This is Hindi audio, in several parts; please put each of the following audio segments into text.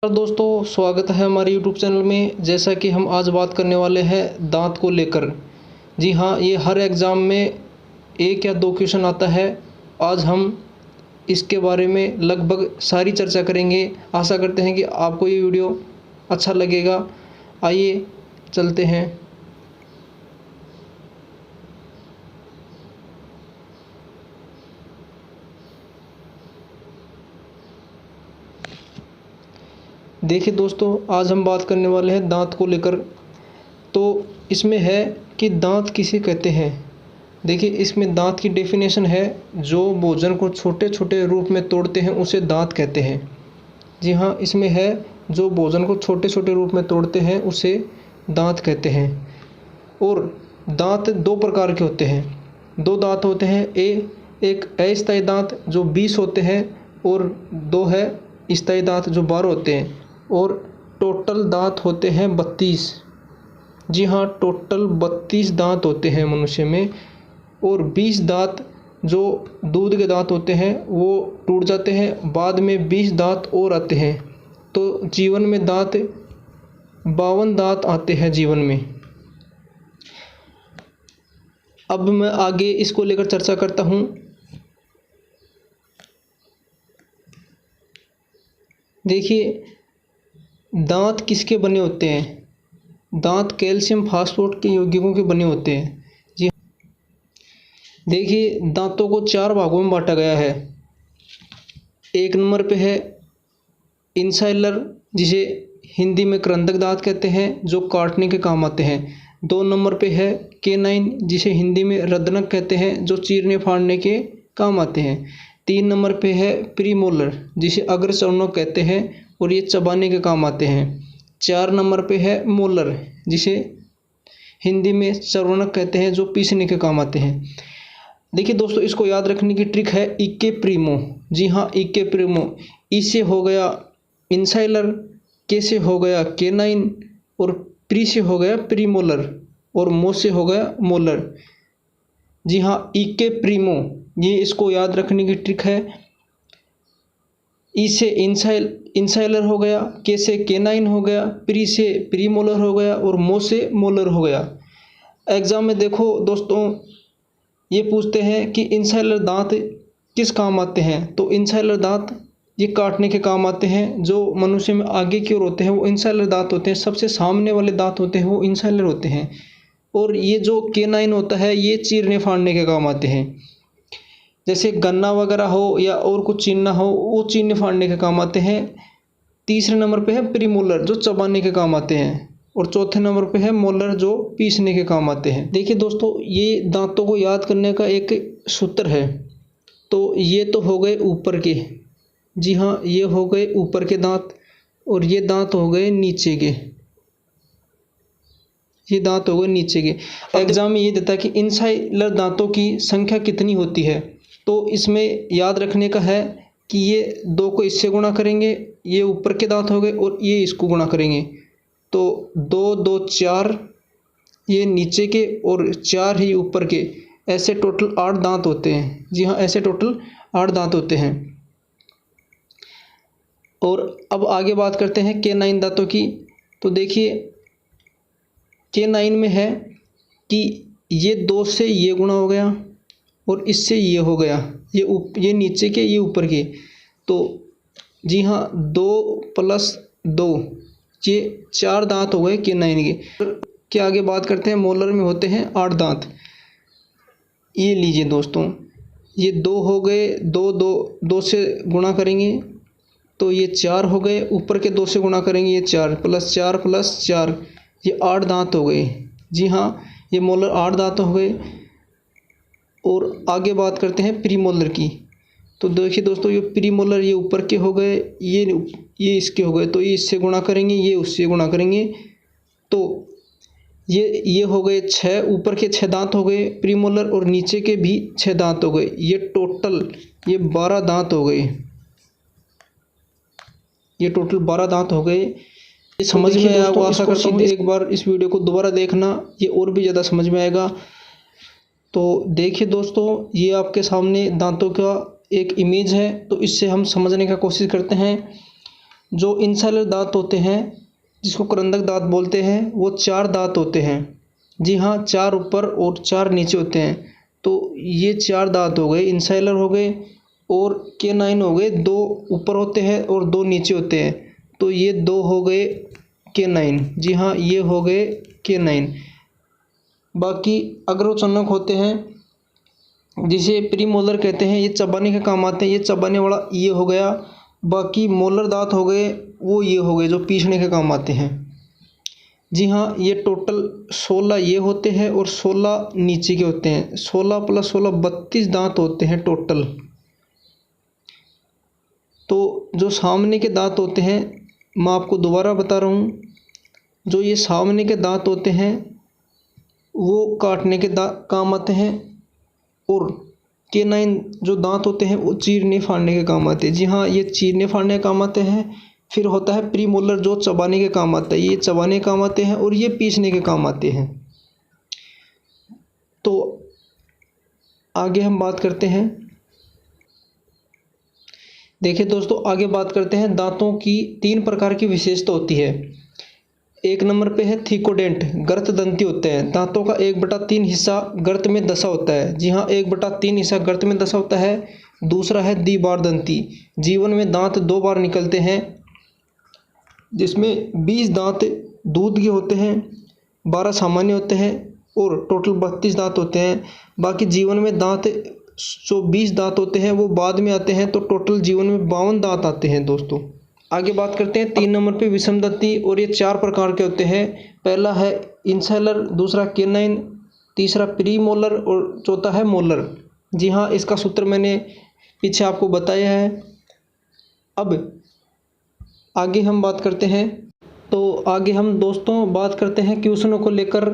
और दोस्तों, स्वागत है हमारे YouTube चैनल में। जैसा कि हम आज बात करने वाले हैं दांत को लेकर। जी हाँ, ये हर एग्ज़ाम में 1 या 2 क्वेश्चन आता है। आज हम इसके बारे में लगभग सारी चर्चा करेंगे। आशा करते हैं कि आपको ये वीडियो अच्छा लगेगा। आइए चलते हैं। देखिए दोस्तों, आज हम बात करने वाले हैं दांत को लेकर। तो इसमें है कि दांत किसे कहते हैं। देखिए, इसमें दांत की डेफिनेशन है, जो भोजन को छोटे छोटे रूप में तोड़ते हैं उसे दांत कहते हैं। जी हाँ, इसमें है जो भोजन को छोटे छोटे रूप में तोड़ते हैं उसे दांत कहते हैं। और दांत 2 प्रकार के होते हैं। 2 दांत होते हैं। एक अस्थायी दांत जो 20 होते हैं और 2 है स्थायी दांत जो 12 होते हैं। और टोटल दांत होते हैं 32। जी हाँ, टोटल 32 दांत होते हैं मनुष्य में। और 20 दांत जो दूध के दांत होते हैं वो टूट जाते हैं, बाद में 20 दांत और आते हैं। तो जीवन में दांत 52 दांत आते हैं जीवन में। अब मैं आगे इसको लेकर चर्चा करता हूँ। देखिए, दांत किसके बने होते हैं। दांत कैल्शियम फास्फोरेट के यौगिकों के बने होते हैं। जी, देखिए, दांतों को 4 भागों में बांटा गया है। 1 नंबर पे है इंसाइलर, जिसे हिंदी में क्रंदक दांत कहते हैं, जो काटने के काम आते हैं। 2 नंबर पे है केनाइन, जिसे हिंदी में रदनक कहते हैं, जो चीरने फाड़ने के काम आते हैं। 3 नंबर पे है प्रीमोलर, जिसे अग्रचर्णक कहते हैं और ये चबाने के काम आते हैं। 4 नंबर पे है मोलर, जिसे हिंदी में चर्वणक कहते हैं, जो पीसने के काम आते हैं। देखिए दोस्तों, इसको याद रखने की ट्रिक है इक्के प्रीमो। जी हाँ, इक्के प्रीमो। ई से हो गया इंसाइलर, के से हो गया केनाइन, और प्री से हो गया प्रीमोलर, और मो से हो गया मोलर। जी हाँ, इक्के प्रीमो, ये इसको याद रखने की ट्रिक है। ई से इंसाइलर हो गया, के से केनाइन हो गया, प्री से प्रीमोलर हो गया, और मो से मोलर हो गया। एग्जाम में देखो दोस्तों, ये पूछते हैं कि इंसाइलर दांत किस काम आते हैं। तो इंसाइलर दांत ये काटने के काम आते हैं। जो मनुष्य में आगे की ओर होते हैं वो इंसाइलर दांत होते हैं। सबसे सामने वाले दांत होते हैं वो इंसाइलर होते हैं। और ये जो केनाइन होता है ये चीरने फाड़ने के काम आते हैं। जैसे गन्ना वगैरह हो या और कुछ चीरना हो, वो चीरने फाड़ने के काम आते हैं। तीसरे नंबर पे है प्रीमोलर, जो चबाने के काम आते हैं। और चौथे नंबर पे है मोलर, जो पीसने के काम आते हैं। देखिए दोस्तों, ये दांतों को याद करने का एक सूत्र है। तो ये तो हो गए ऊपर के। जी हाँ, ये हो गए ऊपर के दांत, और ये दांत हो गए नीचे के। ये दांत हो गए नीचे के। एग्जाम में ये देता है कि इंसाइलर दांतों की संख्या कितनी होती है। तो इसमें याद रखने का है कि ये 2 को इससे गुणा करेंगे, ये ऊपर के दांत हो गए, और ये इसको गुणा करेंगे। तो 2 2 4 ये नीचे के, और 4 ही ऊपर के। ऐसे टोटल 8 दांत होते हैं। जी हाँ, ऐसे टोटल 8 दांत होते हैं। और अब आगे बात करते हैं केनाइन दांतों की। तो देखिए, केनाइन में है कि ये 2 से ये गुणा हो गया, और इससे ये हो गया। ये नीचे के, ये ऊपर के। तो जी हाँ, 2 + 2 ये 4 दांत हो गए केनाइन के। आगे बात करते हैं मोलर में होते हैं 8 दांत। ये लीजिए दोस्तों, ये 2 हो गए, 2 से गुणा करेंगे तो ये 4 हो गए, ऊपर के 2 से गुणा करेंगे ये 4 + 4 + 4 ये 8 दांत हो गए। जी हाँ, ये मोलर 8 दांत हो गए। और आगे बात करते हैं प्रीमोलर की। तो देखिए दोस्तों, ये प्रीमोलर ये ऊपर के हो गए, ये इसके हो गए। तो ये इससे गुणा करेंगे, ये उससे गुणा करेंगे। तो ये हो गए 6, ऊपर के 6 दांत हो गए प्रीमोलर, और नीचे के भी 6 दांत हो गए। ये टोटल 12 दांत हो गए। ये टोटल 12 दांत हो गए। ये समझ में आया होगा। आशा करता हूँ एक बार इस वीडियो को दोबारा देखना, ये और भी ज़्यादा समझ में आएगा। तो देखिए दोस्तों, ये आपके सामने दांतों का एक इमेज है। तो इससे हम समझने का कोशिश करते हैं। जो इंसाइलर दांत होते हैं, जिसको करंदक दांत बोलते हैं, वो 4 दांत होते हैं। जी हाँ, 4 ऊपर और 4 नीचे होते हैं। तो ये 4 दांत हो गए, इंसाइलर हो गए, और कैनाइन हो गए, 2 ऊपर होते हैं और 2 नीचे होते हैं। तो ये 2 हो गए कैनाइन। जी हाँ, ये हो गए कैनाइन। बाकी अग्रचोन्नक होते हैं, जिसे प्रीमोलर कहते हैं, ये चबाने के काम आते हैं। ये चबाने वाला ये हो गया। बाकी मोलर दांत हो गए, वो ये हो गए जो पीसने के काम आते हैं। जी हाँ, ये टोटल 16 ये होते हैं और 16 नीचे के होते हैं। 16 + 16 32 दांत होते हैं टोटल। तो जो सामने के दांत होते हैं, मैं आपको दोबारा बता रहा हूँ, जो ये सामने के दांत होते हैं वो काटने के काम आते हैं, और कैनाइन जो दांत होते हैं वो चीरने फाड़ने के काम आते हैं। जी हाँ, ये चीरने फाड़ने के काम आते हैं। फिर होता है प्रीमोलर, जो चबाने के काम आता है। ये चबाने के काम आते हैं और ये पीसने के काम आते हैं। तो आगे हम बात करते हैं। देखिए दोस्तों, आगे बात करते हैं। दांतों की 3 प्रकार की विशेषता होती है। 1 नंबर पे है थिकोडेंट, गर्त दंती होते हैं। दांतों का 1/3 हिस्सा गर्त में दसा होता है। जी हाँ, 1/3 हिस्सा गर्त में दसा होता है। दूसरा है द्विबार दंती, जीवन में दांत 2 बार निकलते हैं, जिसमें 20 दांत दूध के होते हैं, 12 सामान्य होते हैं, और टोटल 32 दांत होते हैं। बाकी जीवन में दांत जो 20 दांत होते हैं वो बाद में आते हैं, तो टोटल जीवन में 52 दांत आते हैं दोस्तों। आगे बात करते हैं 3 नंबर पे विषम दंती, और ये 4 प्रकार के होते हैं। पहला है इंसाइलर, दूसरा कैनाइन, तीसरा प्रीमोलर और चौथा है मोलर। जी हाँ, इसका सूत्र मैंने पीछे आपको बताया है। अब आगे हम बात करते हैं। तो आगे हम दोस्तों बात करते हैं क्वेश्चनों को लेकर,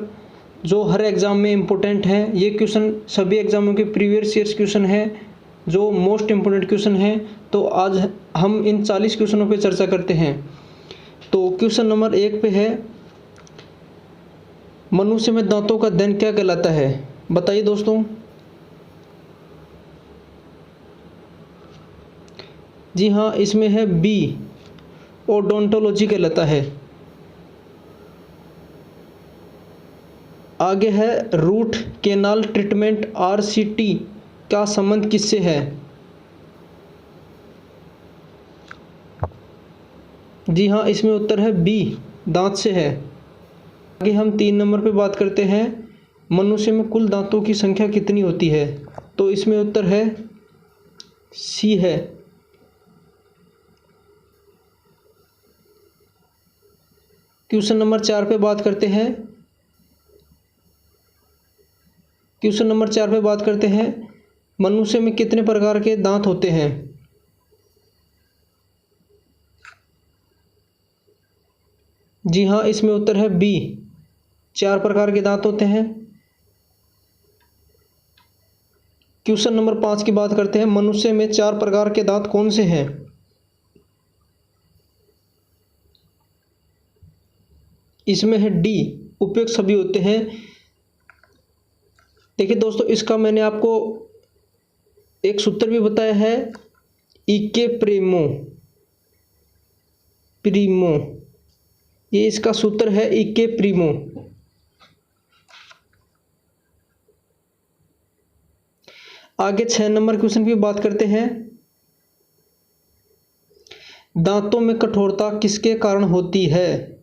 जो हर एग्ज़ाम में इम्पोर्टेंट हैं। ये क्वेश्चन सभी एग्ज़ामों के प्रीवियस ईयर्स क्वेश्चन है, जो मोस्ट इम्पोर्टेंट क्वेश्चन है। तो आज हम इन 40 क्वेश्चनों पे चर्चा करते हैं। तो क्वेश्चन नंबर 1 पे है, मनुष्य में दांतों का अध्ययन क्या कहलाता है? बताइए दोस्तों। जी हाँ, इसमें है बी, ओडोंटोलॉजी कहलाता है। आगे है रूट कैनाल ट्रीटमेंट, RCT का संबंध किससे है? जी हाँ, इसमें उत्तर है बी, दांत से है। आगे हम 3 नंबर पे बात करते हैं, मनुष्य में कुल दांतों की संख्या कितनी होती है? तो इसमें उत्तर है सी है। क्वेश्चन नंबर 4 पे बात करते हैं। क्वेश्चन नंबर 4 पे बात करते हैं, मनुष्य में कितने प्रकार के दांत होते हैं? जी हाँ, इसमें उत्तर है बी, 4 प्रकार के दांत होते हैं। क्वेश्चन नंबर 5 की बात करते हैं, मनुष्य में 4 प्रकार के दांत कौन से हैं? इसमें है डी, उपयुक्त सभी होते हैं। देखिए दोस्तों, इसका मैंने आपको एक सूत्र भी बताया है, इके प्रेमो प्रीमो, ये इसका सूत्र है, इके प्रीमो। आगे 6 नंबर क्वेश्चन की बात करते हैं, दांतों में कठोरता किसके कारण होती है?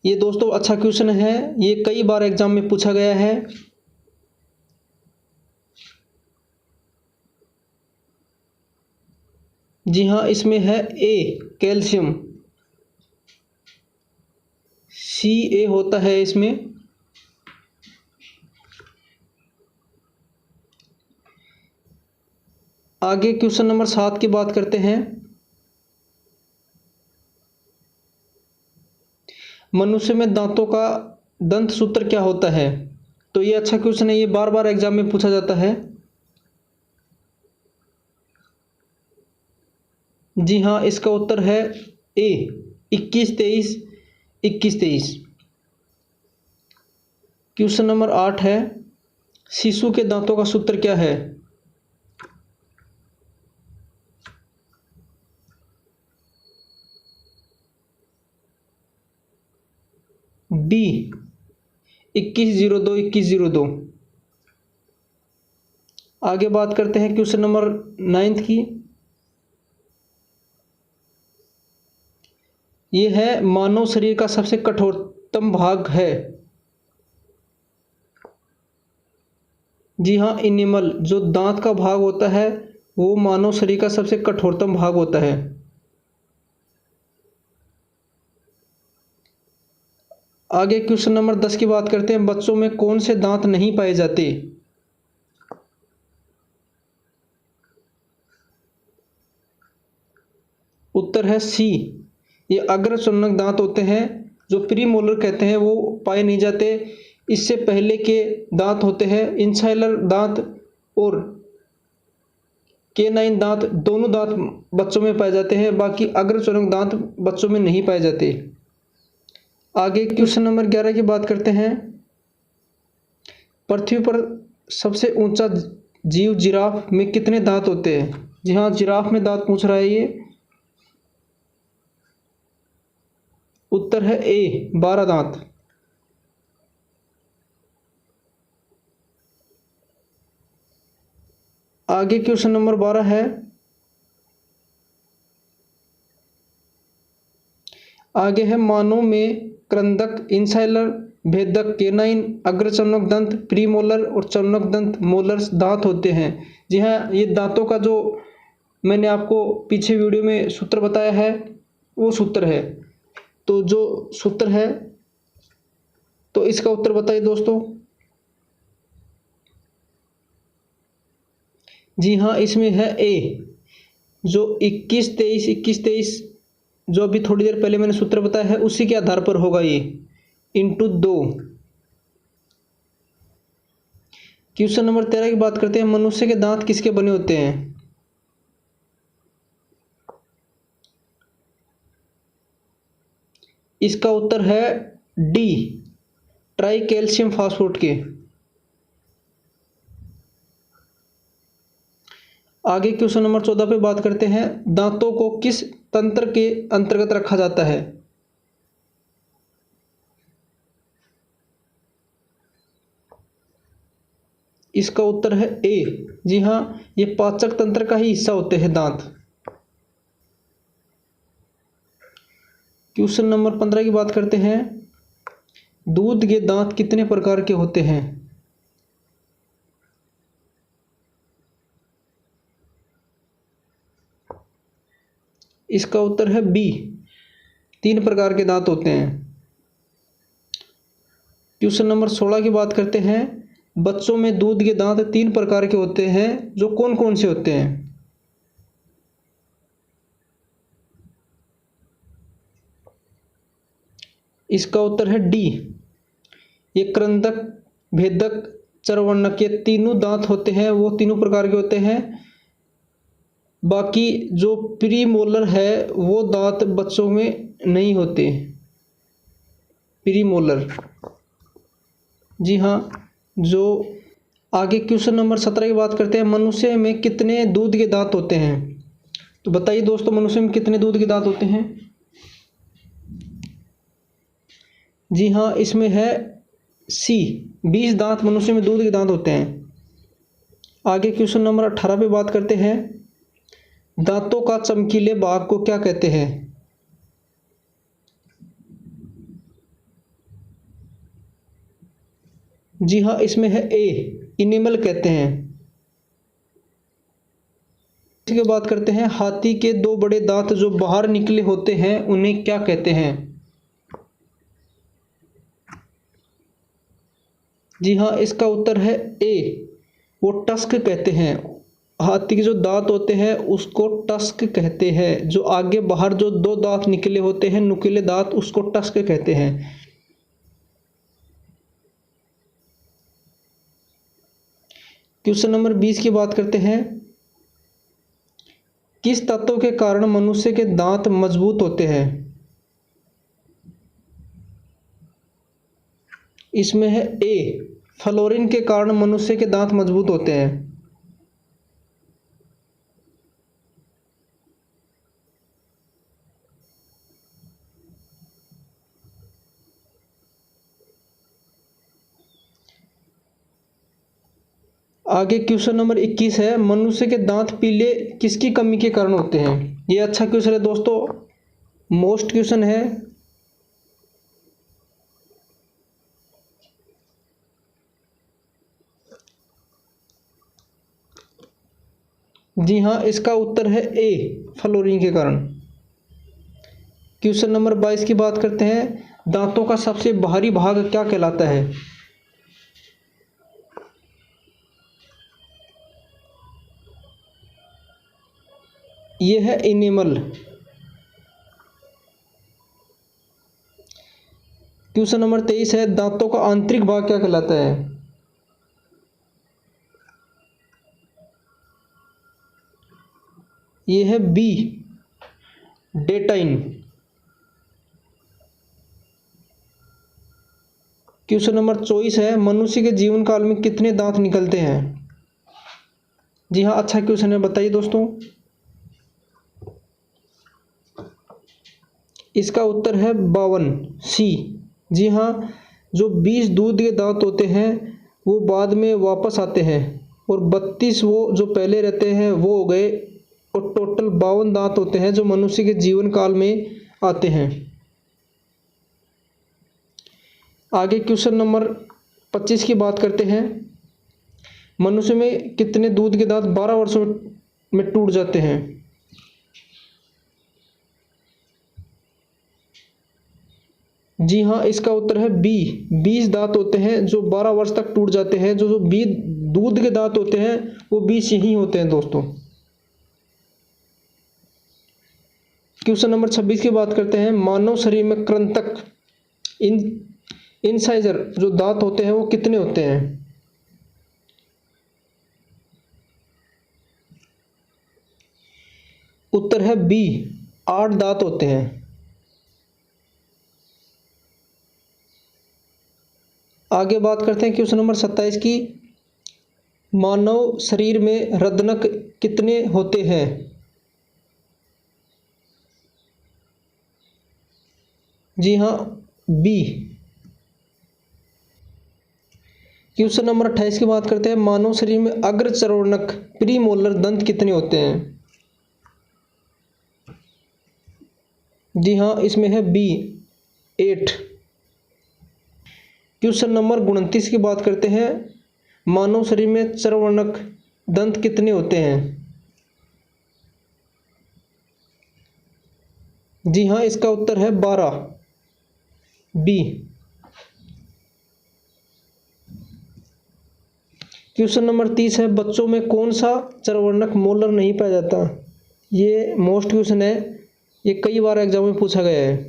ये दोस्तों अच्छा क्वेश्चन है, ये कई बार एग्जाम में पूछा गया है। जी हाँ, इसमें है ए, कैल्शियम, Ca होता है इसमें। आगे क्वेश्चन नंबर 7 की बात करते हैं, मनुष्य में दांतों का दंत सूत्र क्या होता है? तो ये अच्छा क्वेश्चन है, ये बार बार एग्जाम में पूछा जाता है। जी हाँ, इसका उत्तर है ए, 21-23, 21-23। क्वेश्चन नंबर 8 है, शिशु के दांतों का सूत्र क्या है? बी 2102 2102। आगे बात करते हैं क्वेश्चन नंबर 9 की। ये है मानव शरीर का सबसे कठोरतम भाग है। जी हाँ, एनिमल जो दांत का भाग होता है वो मानव शरीर का सबसे कठोरतम भाग होता है। आगे क्वेश्चन नंबर 10 की बात करते हैं। बच्चों में कौन से दांत नहीं पाए जाते? उत्तर है सी, ये अग्रचर्वणक दांत होते हैं जो प्रीमोलर कहते हैं, वो पाए नहीं जाते। इससे पहले के दांत होते हैं इंसाइलर दांत और केनाइन दांत, दोनों दांत बच्चों में पाए जाते हैं, बाकी अग्रचर्वणक दांत बच्चों में नहीं पाए जाते। आगे क्वेश्चन नंबर 11 की बात करते हैं। पृथ्वी पर सबसे ऊंचा जीव जिराफ में कितने दांत होते हैं? जी हाँ, जिराफ में दांत पूछ रहा है ये। उत्तर है ए 12 दांत। आगे क्वेश्चन नंबर 12 है। आगे है मानव में क्रंदक, इंसाइलर, भेदक, केनाइन, अग्रचर्वणक दंत, प्रीमोलर और चर्वणक दंत मोलर्स दांत होते हैं। जी हाँ, ये दांतों का जो मैंने आपको पीछे वीडियो में सूत्र बताया है वो सूत्र है। तो जो सूत्र है तो इसका उत्तर बताइए दोस्तों। जी हाँ, इसमें है ए, जो 21 23 जो अभी थोड़ी देर पहले मैंने सूत्र बताया है उसी के आधार पर होगा ये, इंटू 2। क्वेश्चन नंबर 13 की बात करते हैं। मनुष्य के दांत किसके बने होते हैं? इसका उत्तर है डी, ट्राई कैल्शियम फास्फेट के। आगे क्वेश्चन नंबर 14 पे बात करते हैं। दांतों को किस तंत्र के अंतर्गत रखा जाता है? इसका उत्तर है ए। जी हाँ, ये पाचक तंत्र का ही हिस्सा होते हैं दांत। क्वेश्चन नंबर 15 की बात करते हैं। दूध के दांत कितने प्रकार के होते हैं? इसका उत्तर है बी, 3 प्रकार के दांत होते हैं। क्वेश्चन नंबर 16 की बात करते हैं। बच्चों में दूध के दांत 3 प्रकार के होते हैं, जो कौन कौन से होते हैं? इसका उत्तर है डी, ये क्रंदक, भेदक, चर्वणक, ये तीनों दांत होते हैं वो तीनों प्रकार के होते हैं। बाकी जो प्रीमोलर है वो दांत बच्चों में नहीं होते, प्रीमोलर। जी हाँ, जो आगे क्वेश्चन नंबर 17 की बात करते हैं। मनुष्य में कितने दूध के दांत होते हैं? तो बताइए दोस्तों, मनुष्य में कितने दूध के दांत होते हैं? जी हाँ, इसमें है सी, 20 दांत मनुष्य में दूध के दांत होते हैं। आगे क्वेश्चन नंबर 18 पे बात करते हैं। दांतों का चमकीले भाग को क्या कहते हैं? जी हाँ, इसमें है ए, इनेमल कहते हैं। इसके बात करते हैं। हाथी के 2 बड़े दांत जो बाहर निकले होते हैं उन्हें क्या कहते हैं? जी हाँ, इसका उत्तर है ए, वो टस्क कहते हैं। हाथी के जो दांत होते हैं उसको टस्क कहते हैं। जो आगे बाहर जो 2 दांत निकले होते हैं, नुकीले दांत, उसको टस्क कहते हैं। क्वेश्चन नंबर 20 की बात करते हैं। किस तत्व के कारण मनुष्य के दांत मजबूत होते हैं? इसमें है ए, फ्लोरीन के कारण मनुष्य के दांत मजबूत होते हैं। आगे क्वेश्चन नंबर 21 है, मनुष्य के दांत पीले किसकी कमी के कारण होते हैं। ये अच्छा क्वेश्चन है दोस्तों, मोस्ट क्वेश्चन है। जी हाँ, इसका उत्तर है ए, फ्लोरीन के कारण। क्वेश्चन नंबर 22 की बात करते हैं, दांतों का सबसे बाहरी भाग क्या कहलाता है। यह है इनेमल। क्वेश्चन नंबर 23 है, दांतों का आंतरिक भाग क्या कहलाता है। यह है बी, डेटाइन। क्वेश्चन नंबर 24 है, मनुष्य के जीवन काल में कितने दांत निकलते हैं। जी हाँ, अच्छा क्वेश्चन है, बताइए दोस्तों। इसका उत्तर है 52, सी। जी हाँ, जो 20 दूध के दांत होते हैं वो बाद में वापस आते हैं, और 32 वो जो पहले रहते हैं वो हो गए, और टोटल 52 दांत होते हैं जो मनुष्य के जीवन काल में आते हैं। आगे क्वेश्चन नंबर 25 की बात करते हैं, मनुष्य में कितने दूध के दांत 12 वर्षों में टूट जाते हैं। जी हाँ, इसका उत्तर है बी, 20 दांत होते हैं जो 12 वर्ष तक टूट जाते हैं। जो 20 दूध के दांत होते हैं वो 20 ही होते हैं दोस्तों। क्वेश्चन नंबर 26 की बात करते हैं, मानव शरीर में कृंतक इंसाइजर जो दांत होते हैं वो कितने होते हैं। उत्तर है बी, 8 दांत होते हैं। आगे बात करते हैं क्वेश्चन नंबर 27 की, मानव शरीर में रदनक कितने होते हैं। जी हाँ, बी। क्वेश्चन नंबर 28 की बात करते हैं, मानव शरीर में अग्र चर्वणक प्रीमोलर दंत कितने होते हैं। जी हाँ, इसमें है बी, 8। क्वेश्चन नंबर 29 की बात करते हैं, मानव शरीर में चर्वणक दंत कितने होते हैं। जी हाँ, इसका उत्तर है 12, बी। क्वेश्चन नंबर 30 है, बच्चों में कौन सा चर्वणक मोलर नहीं पाया जाता। ये मोस्ट क्वेश्चन है, ये कई बार एग्जाम में पूछा गया है।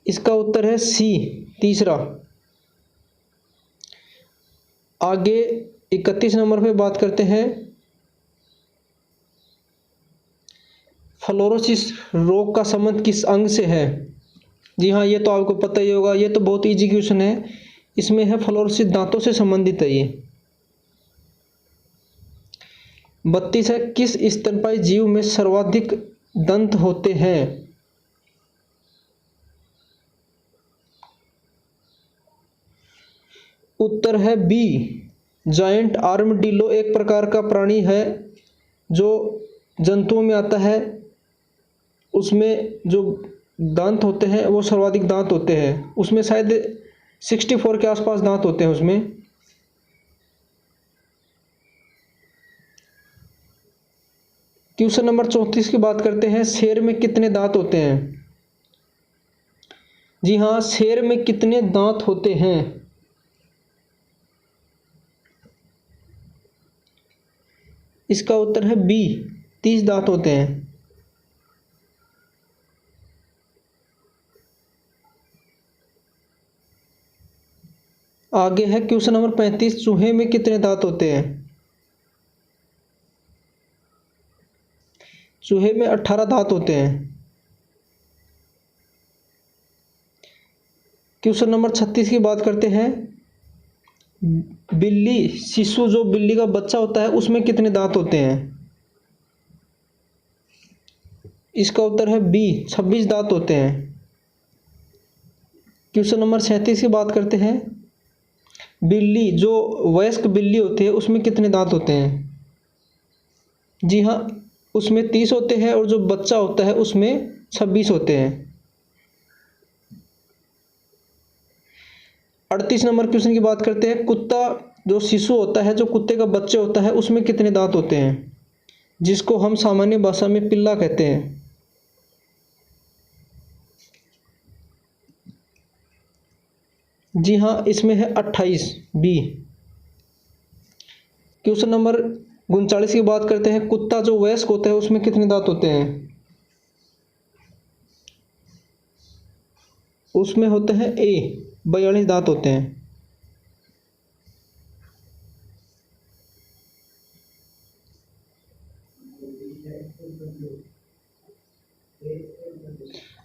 इसका उत्तर है सी, तीसरा। आगे 31 नंबर पे बात करते हैं, फ्लोरोसिस रोग का संबंध किस अंग से है। जी हाँ, ये तो आपको पता ही होगा, ये तो बहुत इजी क्वेश्चन है। इसमें है फ्लोरोसिस दांतों से संबंधित है ये। 32 है, किस स्तनपायी जीव में सर्वाधिक दंत होते हैं। उत्तर है बी, जायंट आर्मडिलो एक प्रकार का प्राणी है जो जंतुओं में आता है। उसमें जो दांत होते हैं वो सर्वाधिक दांत होते हैं, उसमें शायद 64 के आसपास दांत होते हैं उसमें। क्वेश्चन नंबर 34 की बात करते हैं, शेर में कितने दांत होते हैं। जी हाँ, शेर में कितने दांत होते हैं। इसका उत्तर है बी, 30 दांत होते हैं। आगे है क्वेश्चन नंबर 35, चूहे में कितने दांत होते हैं। चूहे में 18 दांत होते हैं। क्वेश्चन नंबर 36 की बात करते हैं, बिल्ली शिशु जो बिल्ली का बच्चा होता है उसमें कितने दांत होते हैं। इसका उत्तर है बी, 26 दांत होते हैं। क्वेश्चन नंबर 37 की बात करते हैं। बिल्ली, जो वयस्क बिल्ली होती है उसमें कितने दांत होते हैं? जी हाँ, उसमें 30 होते हैं और जो बच्चा होता है उसमें 26 होते हैं। 38 नंबर क्वेश्चन की बात करते हैं। कुत्ता जो शिशु होता है, जो कुत्ते का बच्चे होता है, उसमें कितने दांत होते हैं, जिसको हम सामान्य भाषा में पिल्ला कहते हैं? जी हाँ, इसमें है 28 बी। क्वेश्चन नंबर 39 की बात करते हैं। कुत्ता जो वयस्क होता है उसमें कितने दांत होते हैं? उसमें होते हैं ए 42 दांत होते हैं।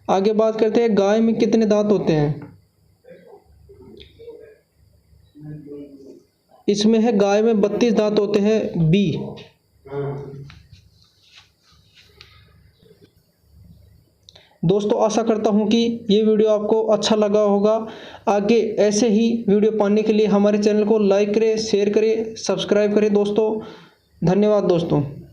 आगे बात करते हैं, गाय में कितने दांत होते हैं? इसमें है गाय में 32 दांत होते हैं, बी। दोस्तों, आशा करता हूं कि ये वीडियो आपको अच्छा लगा होगा। आगे ऐसे ही वीडियो पाने के लिए हमारे चैनल को लाइक करें, शेयर करें, सब्सक्राइब करें दोस्तों। धन्यवाद दोस्तों।